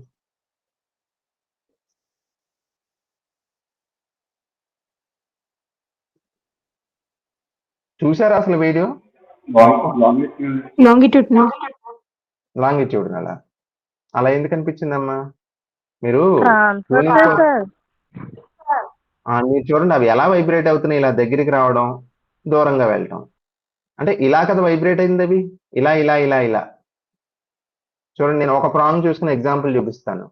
చూసారా అసలు వీడియో? లాంగిట్యూడ్నల్ లాంగిట్యూడినల్ అలా ఎందుకు అనిపించిందమ్మా? మీరు ట్రాన్స్ఫర్ సార్. మీరు చూడండి, అవి ఎలా వైబ్రేట్ అవుతున్నాయి, ఇలా దగ్గరికి రావడం, దూరంగా వెళ్ళటం. అంటే ఇలా కదా వైబ్రేట్ అయింది అవి, ఇలా ఇలా ఇలా ఇలా. చూడండి, నేను ఒక ప్రాంగ్ చూసుకుని ఎగ్జాంపుల్ చూపిస్తాను.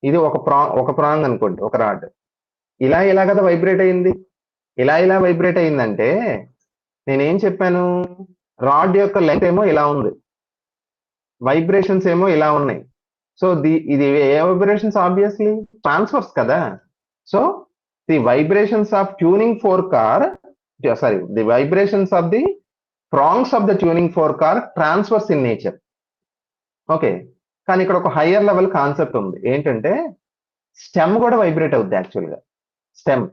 ఇది ఒక ప్రాంగ్ అనుకోండి, ఒక రాడ్. ఇలా ఇలా కదా వైబ్రేట్ అయింది. ఇలా ఇలా వైబ్రేట్ అయిందంటే నేనేం చెప్పాను, రాడ్ యొక్క లెంగ్త్ ఏమో ఇలా ఉంది, వైబ్రేషన్స్ ఏమో ఇలా ఉన్నాయి. సో ఇది ఏ వైబ్రేషన్స్? ఆబ్వియస్లీ ట్రాన్స్ఫర్స్ కదా. So the vibrations of tuning fork are the vibrations of the prongs of the tuning fork are transverse in nature. Okay, కానీ ఇక్కడ ఒక హయ్యర్ లెవెల్ కాన్సెప్ట్ ఉంది. ఏంటంటే స్టెమ్ కూడా వైబ్రేట్ అవుద్ది యాక్చువల్గా. స్టెమ్,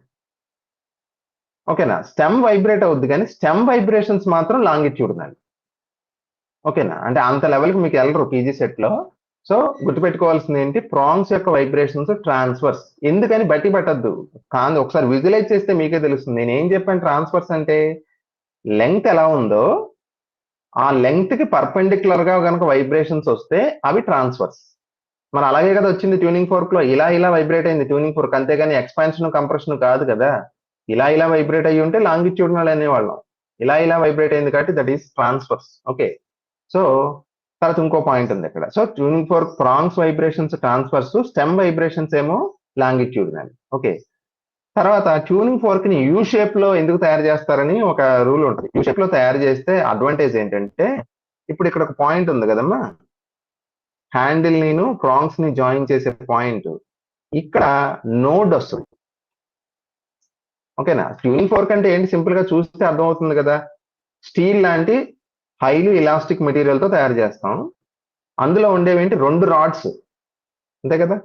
ఓకేనా, స్టెమ్ వైబ్రేట్ అవుద్ది, కానీ స్టెమ్ వైబ్రేషన్స్ మాత్రం లాంగిట్యూడినల్. ఓకేనా, అంటే అంత లెవెల్కి మీకు వెళ్ళరు పీజీ సెట్ లో. సో గుర్తుపెట్టుకోవాల్సింది ఏంటి, ప్రాంగ్స్ యొక్క వైబ్రేషన్స్ ట్రాన్స్ఫర్స్. ఎందుకని బట్టి పట్టద్దు, కానీ ఒకసారి విజువలైజ్ చేస్తే మీకే తెలుస్తుంది. నేను ఏం చెప్పాను, ట్రాన్స్ఫర్స్ అంటే లెంగ్త్ ఎలా ఉందో ఆ లెంగ్త్ కి పర్పెండిక్యులర్ గా కనుక వైబ్రేషన్స్ వస్తే అవి ట్రాన్స్ఫర్స్. మరి అలాగే కదా వచ్చింది ట్యూనింగ్ ఫోర్క్ లో, ఇలా ఇలా వైబ్రేట్ అయింది ట్యూనింగ్ ఫోర్క్, అంతేగాని ఎక్స్పాన్షన్ కంప్రెషన్ కాదు కదా. ఇలా ఇలా వైబ్రేట్ అయ్యి ఉంటే లాంగిట్యూడినల్ అనేవాళ్ళం. ఇలా ఇలా వైబ్రేట్ అయింది కాబట్టి that is transverse. Okay, so తర్వాత ఇంకో పాయింట్ ఉంది ఇక్కడ. So tuning fork prongs vibrations transverse, stem vibrations ఏమో లాంగిట్యూడినల్. ఓకే, తర్వాత ట్యూనింగ్ ఫోర్క్ ని యూ షేప్ లో ఎందుకు తయారు చేస్తారని ఒక రూల్ ఉంటుంది. యూ షేప్ లో తయారు చేస్తే అడ్వాంటేజ్ ఏంటంటే, ఇప్పుడు ఇక్కడ ఒక పాయింట్ ఉంది కదమ్మా, హ్యాండిల్ నేను ప్రాంగ్స్ ని జాయిన్ చేసే పాయింట్, ఇక్కడ నోడ్ వస్తుంది. ఓకేనా. ట్యూనింగ్ ఫోర్క్ అంటే ఏంటి, సింపుల్ గా చూస్తే అర్థమవుతుంది కదా. స్టీల్ లాంటి హైలీ ఇలాస్టిక్ మెటీరియల్ తో తయారు చేస్తాం. అందులో ఉండేవేంటి, 2 రాడ్స్, అంతే కదా.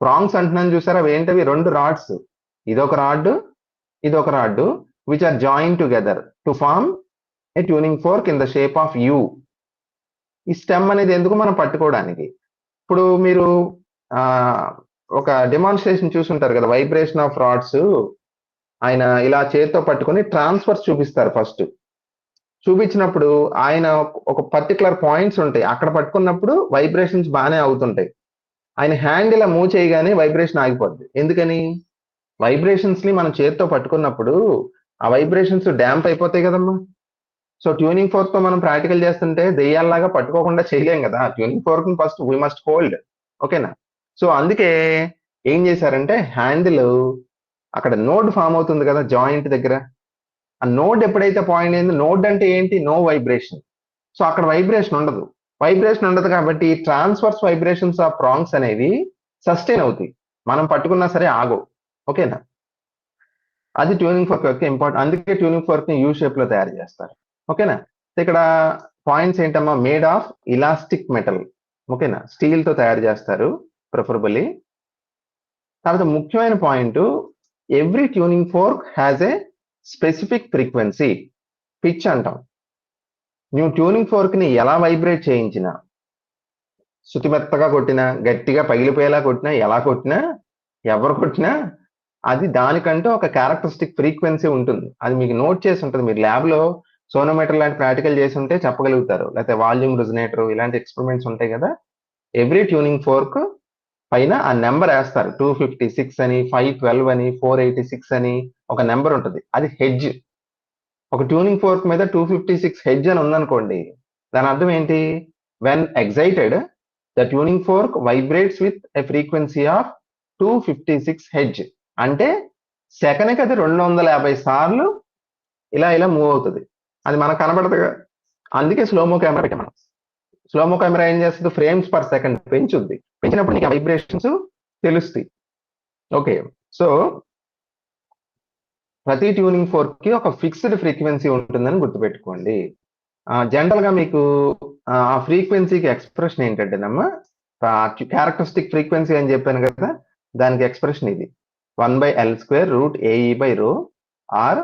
ప్రాంగ్స్ అంటున్నాను చూసారా, అవి ఏంటవి, 2 రాడ్స్. ఇదొక రాడ్, ఇదొక rod, which are join together to form a tuning fork in the shape of U. ఈ స్టెమ్ అనేది ఎందుకు, మనం పట్టుకోవడానికి. ఇప్పుడు మీరు ఒక డెమాన్స్ట్రేషన్ చూసుంటారు కదా, వైబ్రేషన్ ఆఫ్ రాడ్స్. ఆయన ఇలా చేతితో పట్టుకొని ట్రాన్స్ఫర్స్ చూపిస్తారు. ఫస్ట్ చూపించినప్పుడు ఆయన ఒక పర్టికులర్ పాయింట్స్ ఉంటాయి, అక్కడ పట్టుకున్నప్పుడు వైబ్రేషన్స్ బాగానే అవుతుంటాయి. ఆయన హ్యాండ్ ఇలా మూవ్ చేయగానే వైబ్రేషన్ ఆగిపోద్ది. ఎందుకని, వైబ్రేషన్స్ ని మనం చేతితో పట్టుకున్నప్పుడు ఆ వైబ్రేషన్స్ డ్యాంప్ అయిపోతాయి కదమ్మా. సో ట్యూనింగ్ ఫోర్క్ తో మనం ప్రాక్టికల్ చేస్తుంటే దెయ్యాల్లాగా పట్టుకోకుండా చేయలేం కదా. ట్యూనింగ్ ఫోర్క్ ని ఫస్ట్ వీ మస్ట్ హోల్డ్. ఓకేనా. సో అందుకే ఏం చేశారంటే, హ్యాండిల్ అక్కడ నోడ్ ఫామ్ అవుతుంది కదా జాయింట్ దగ్గర, ఆ నోడ్ ఎప్పుడైతే పాయింట్ అయింది, నోడ్ అంటే ఏంటి, నో వైబ్రేషన్. సో అక్కడ వైబ్రేషన్ ఉండదు. వైబ్రేషన్ ఉండదు కాబట్టి ట్రాన్స్ఫర్స్ వైబ్రేషన్స్ ఆఫ్ ప్రాంగ్స్ అనేవి సస్టైన్ అవుతాయి, మనం పట్టుకున్నా సరే ఆగవు. ఓకేనా, అది ట్యూనింగ్ ఫోర్క్ యొక్క ఇంపార్టెంట్. అందుకే ట్యూనింగ్ ఫోర్క్ ని యూ షేప్ లో తయారు చేస్తారు. ఓకేనా. ఇక్కడ పాయింట్స్ ఏంటమ్మా, మేడ్ ఆఫ్ ఇలాస్టిక్ మెటల్. ఓకేనా, స్టీల్ తో తయారు చేస్తారు ప్రిఫరబుల్లీ. తర్వాత ముఖ్యమైన point, every tuning fork has a specific frequency, pitch అంటాం. నువ్వు ట్యూనింగ్ ఫోర్క్ ని ఎలా వైబ్రేట్ చేయించినా, శుతిమెత్తగా కొట్టినా, గట్టిగా పగిలిపోయేలా కొట్టినా, ఎలా కొట్టినా, ఎవరు కొట్టినా, అది దానికంటూ ఒక క్యారెక్టరిస్టిక్ ఫ్రీక్వెన్సీ ఉంటుంది. అది మీకు నోట్ చేసి ఉంటుంది. మీరు ల్యాబ్ లో సోనోమీటర్ లాంటి ప్రాక్టికల్ చేసి ఉంటే చెప్పగలుగుతారు, లేకపోతే వాల్యూమ్ రెజొనేటర్ ఇలాంటి ఎక్స్పెరిమెంట్స్ ఉంటాయి కదా. ఎవ్రీ ట్యూనింగ్ ఫోర్క్ పైన ఆ నెంబర్ వేస్తారు, 256 అని, 512 అని, 486 అని ఒక నెంబర్ ఉంటుంది. అది హెడ్జ్. ఒక ట్యూనింగ్ ఫోర్క్ మీద 256 హెడ్జ్ అని ఉందనుకోండి, దాని అర్థం ఏంటి, when excited the tuning fork vibrates with a frequency of 256 hedge. అంటే సెకన్కి అది 250 సార్లు ఇలా ఇలా మూవ్ అవుతుంది. అది మనకు కనబడదు, అందుకే స్లోమో కెమెరా పెట్టాం మనం. స్లోమో కెమెరా ఏం చేస్తుంది, ఫ్రేమ్స్ పర్ సెకండ్ పెంచుద్ది. పెంచినప్పుడు నీకు వైబ్రేషన్స్ తెలుస్తాయి. ఓకే, సో ప్రతి ట్యూనింగ్ ఫోర్క్ కి ఒక ఫిక్స్డ్ ఫ్రీక్వెన్సీ ఉంటుందని గుర్తుపెట్టుకోండి. జనరల్ గా మీకు ఆ ఫ్రీక్వెన్సీకి ఎక్స్ప్రెషన్ ఏంటంటేనమ్మా, క్యారెక్టరిస్టిక్ ఫ్రీక్వెన్సీ అని చెప్పాను కదా, దానికి ఎక్స్ప్రెషన్ ఇది 1/L² √AE/ρ ఆర్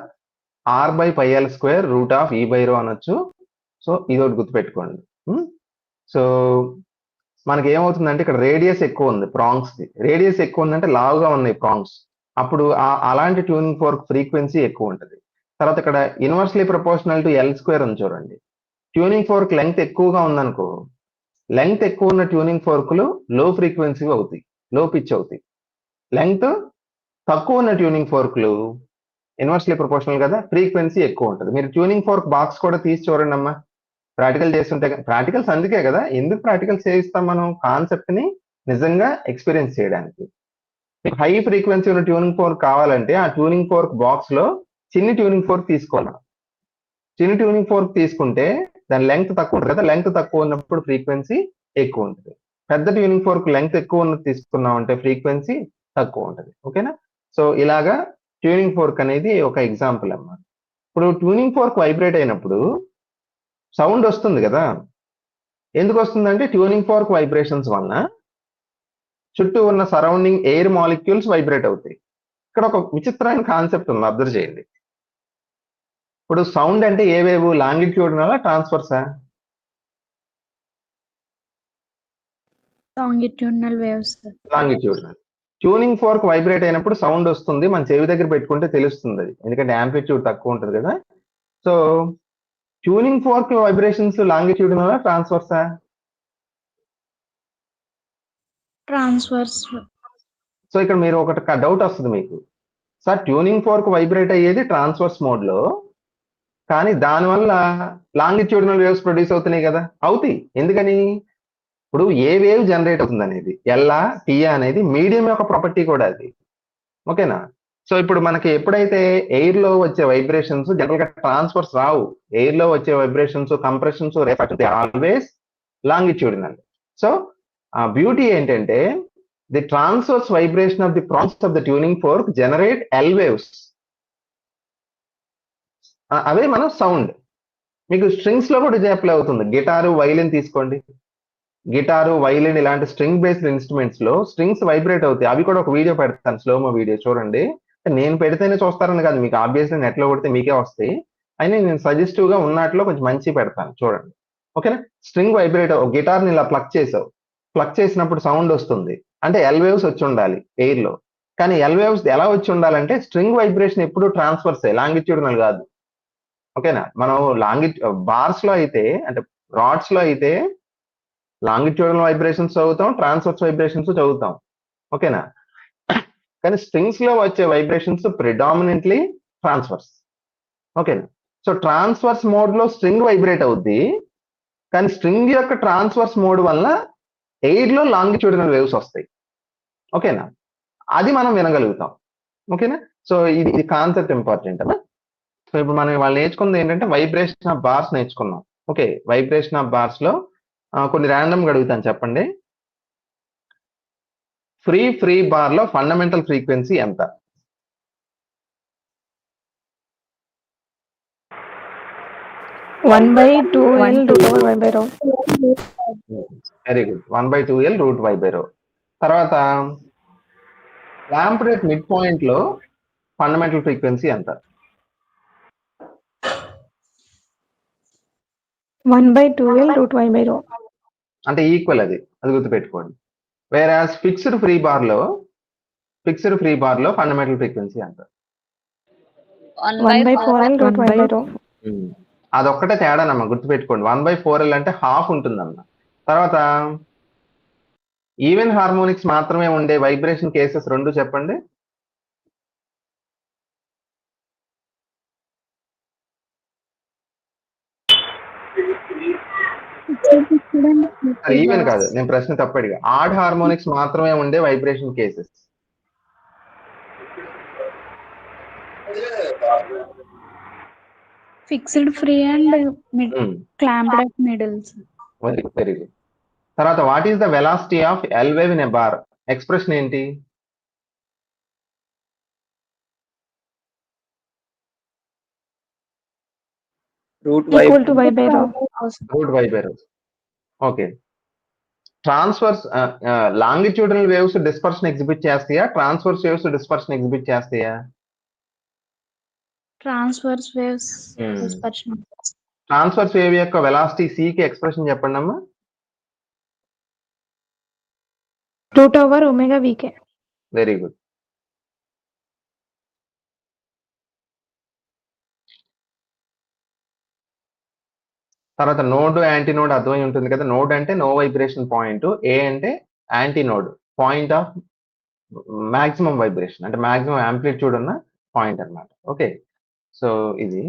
R/πL² అనొచ్చు. సో ఇది ఒకటి గుర్తుపెట్టుకోండి. సో మనకి ఏమవుతుందంటే ఇక్కడ రేడియస్ ఎక్కువ ఉంది, ప్రాంగ్స్ ది రేడియస్ ఎక్కువ ఉందంటే లావుగా ఉన్నాయి ప్రాంగ్స్, అప్పుడు అలాంటి ట్యూనింగ్ ఫోర్క్ ఫ్రీక్వెన్సీ ఎక్కువ ఉంటుంది. తర్వాత ఇక్కడ ఇన్వర్స్లీ ప్రపోర్షనల్ టు L² ఉంది చూడండి. ట్యూనింగ్ ఫోర్క్ లెంగ్త్ ఎక్కువగా ఉందనుకో, లెంగ్త్ ఎక్కువ ఉన్న ట్యూనింగ్ ఫోర్కులు లో ఫ్రీక్వెన్సీ అవుతాయి, లో పిచ్ అవుతాయి. లెంగ్త్ తక్కువ ఉన్న ట్యూనింగ్ ఫోర్కులు ఇన్వర్స్లీ ప్రపోర్షనల్ కదా, ఫ్రీక్వెన్సీ ఎక్కువ ఉంటుంది. మీరు ట్యూనింగ్ ఫోర్క్ బాక్స్ కూడా తీసి చూడండి అమ్మా, ప్రాక్టికల్ చేస్తుంటే. ప్రాక్టికల్స్ అందుకే కదా, ఎందుకు ప్రాక్టికల్స్ చేయిస్తాం మనం, కాన్సెప్ట్ ని నిజంగా ఎక్స్పీరియన్స్ చేయడానికి. హై ఫ్రీక్వెన్సీ ఉన్న ట్యూనింగ్ ఫోర్క్ కావాలంటే ఆ ట్యూనింగ్ ఫోర్క్ బాక్స్ లో చిన్ని ట్యూనింగ్ ఫోర్క్ తీసుకోవాలి. చిన్న ట్యూనింగ్ ఫోర్క్ తీసుకుంటే దాని లెంగ్త్ తక్కువ ఉంటుంది కదా, లెంగ్త్ తక్కువ ఉన్నప్పుడు ఫ్రీక్వెన్సీ ఎక్కువ ఉంటుంది. పెద్ద ట్యూనింగ్ ఫోర్క్ లెంగ్త్ ఎక్కువ ఉన్నది తీసుకున్నాం అంటే ఫ్రీక్వెన్సీ తక్కువ ఉంటుంది. ఓకేనా, సో ఇలాగా ట్యూనింగ్ ఫోర్క్ అనేది ఒక ఎగ్జాంపుల్ అన్నమాట. ఇప్పుడు ట్యూనింగ్ ఫోర్క్ వైబ్రేట్ అయినప్పుడు సౌండ్ వస్తుంది కదా, ఎందుకు వస్తుందంటే ట్యూనింగ్ ఫోర్క్ వైబ్రేషన్స్ వలన చుట్టూ ఉన్న సరౌండింగ్ ఎయిర్ మాలిక్యూల్స్ వైబ్రేట్ అవుతాయి. ఇక్కడ ఒక విచిత్రమైన కాన్సెప్ట్ ఉంది, అబ్జర్వ్ చేయండి. ఇప్పుడు సౌండ్ అంటే ఏ వేవ్, లాంగిట్యూడినల్ ట్రాన్స్వర్సా? Longitudinal waves. Longitudinal. Tuning fork vibrate అయినప్పుడు సౌండ్ వస్తుంది, మన చెవి దగ్గర పెట్టుకుంటే తెలుస్తుంది అది, ఎందుకంటే యాంప్లిట్యూడ్ తక్కువ ఉంటుంది కదా. So tuning fork vibrations longitudinal ట్రాన్స్వర్సా? ట్రాన్స్వర్స్. సో ఇక్కడ మీరు ఒకటి డౌట్ వస్తుంది మీకు, సార్ ట్యూనింగ్ ఫోర్క్ వైబ్రేట్ అయ్యేది ట్రాన్స్వర్స్ మోడ్ లో, కానీ దానివల్ల లాంగిట్యూడినల్ వేవ్స్ ప్రొడ్యూస్ అవుతున్నాయి కదా. అవుతాయి, ఎందుకని, ఇప్పుడు ఏ వేవ్ జనరేట్ అవుతుంది అనేది, ఎల్లా టీయా అనేది మీడియం యొక్క ప్రాపర్టీ కూడా అది. ఓకేనా, సో ఇప్పుడు మనకి ఎప్పుడైతే ఎయిర్ లో వచ్చే వైబ్రేషన్స్ జనరల్ గా ట్రాన్స్ఫర్స్ రావు, ఎయిర్ లో వచ్చే vibrations, compressions, always longitudinal. So ఆ బ్యూటీ ఏంటంటే the transverse vibration of the process of the tuning fork generate L waves, అవే మన సౌండ్. మీకు స్ట్రింగ్స్ లో కూడా ఇది అప్లై అవుతుంది. గిటారు, వైలిన్ తీసుకోండి, గిటారు, వైలిన్ ఇలాంటి స్ట్రింగ్ బేస్డ్ ఇన్స్ట్రుమెంట్స్ లో స్ట్రింగ్స్ వైబ్రేట్ అవుతాయి. అవి కూడా ఒక వీడియో పెడతాను, స్లోమో వీడియో చూడండి. నేను పెడితేనే చూస్తారని కాదు, మీకు ఆబ్వియస్లీ నెట్ లో కొడితే మీకే వస్తాయి, అయినా నేను సజెస్టివ్ గా ఉన్నట్లో కొంచెం మంచి పెడతాను చూడండి. ఓకేనా, స్ట్రింగ్ వైబ్రేట్, గిటార్ ని ఇలా ప్లగ్ చేసావు, ప్లగ్ చేసినప్పుడు సౌండ్ వస్తుంది అంటే ఎల్ వేవ్స్ వచ్చి ఉండాలి ఎయిర్ లో. కానీ ఎల్ వేవ్స్ ఎలా వచ్చి ఉండాలంటే స్ట్రింగ్ వైబ్రేషన్ ఎప్పుడు ట్రాన్స్ఫర్స్ లాంగిట్యూడినల్ కాదు. ఓకేనా, మనం బార్స్ లో అయితే, అంటే రాడ్స్ లో అయితే లాంగిట్యూడల్ వైబ్రేషన్స్ చదువుతాం, ట్రాన్స్వర్స్ వైబ్రేషన్స్ చదువుతాం. ఓకేనా, కానీ స్ట్రింగ్స్ లో వచ్చే వైబ్రేషన్స్ ప్రిడామినెంట్లీ ట్రాన్స్వర్స్. ఓకేనా, సో ట్రాన్స్వర్స్ మోడ్ లో స్ట్రింగ్ వైబ్రేట్ అవుద్ది, కానీ స్ట్రింగ్ యొక్క ట్రాన్స్వర్స్ మోడ్ వల్ల ఎయిర్ లో లాంగిట్యూడినల్ వేవ్స్ వస్తాయి. ఓకేనా, అది మనం వినగలుగుతాం. ఓకేనా, సో ఇది కాన్సెప్ట్ ఇంపార్టెంట్ అమ్మా. సో ఇప్పుడు మనం వాళ్ళు నేర్చుకున్నది ఏంటంటే వైబ్రేషన్ ఆఫ్ బార్స్ నేర్చుకున్నాం. ఓకే, వైబ్రేషన్ ఆఫ్ బార్స్ లో కొన్ని ర్యాండమ్ గా అడుగుతాను, చెప్పండి. ఫ్రీ బార్ లో ఫండమెంటల్ ఫ్రీక్వెన్సీ ఎంత? One by 2L√Y/ρ. Very good, 1/2L√Y/ρ. తర్వాత ల్యాంప్ రేట్ మిడ్ పాయింట్ లో ఫండమెంటల్ ఫ్రీక్వెన్సీ ఎంత? 1/2L√Y/ρ. అంటే ఈక్వల్, అది గుర్తుపెట్టుకోండి. వేరే ఫిక్స్డ్ ఫ్రీ బార్ లో ఫండమెంటల్ ఫ్రీక్వెన్సీ ఎంత? 1/4L√Y/ρ. అదొక్కటే తేడానమ్మా, గుర్తుపెట్టుకోండి. 1/4L అంటే హాఫ్ ఉంటుందన్న. తర్వాత ఈవెన్ హార్మోనిక్స్ మాత్రమే ఉండే వైబ్రేషన్ కేసెస్ రెండు చెప్పండి. ఈవెన్ కాదు, నేను ప్రశ్న తప్పడిగా. ఆడ్ హార్మోనిక్స్ మాత్రమే ఉండే vibration cases. Fixed free and clamped at middles. Very good. తర్వాత what is the velocity of L wave in a bar? Expression ఏంటి? Equal to y by rho. Root Y by rho. Okay. Transverse longitudinal waves dispersion exhibit చేస్తాయా, transverse waves dispersion exhibit చేస్తాయా? Transverse waves dispersion. Transverse wave యొక్క velocity c కి expression చెప్పండి అమ్మా. Root over omega vk. Very good. తర్వాత node anti node అర్థమై ఉంటుంది కదా. నోడ్ అంటే నో వైబ్రేషన్ పాయింట్, ఏ అంటే anti node, point of maximum vibration అంటే మాక్సిమం యాంప్లిట్యూడ్ ఉన్న పాయింట్ అన్నమాట. ఓకే, సో ఇది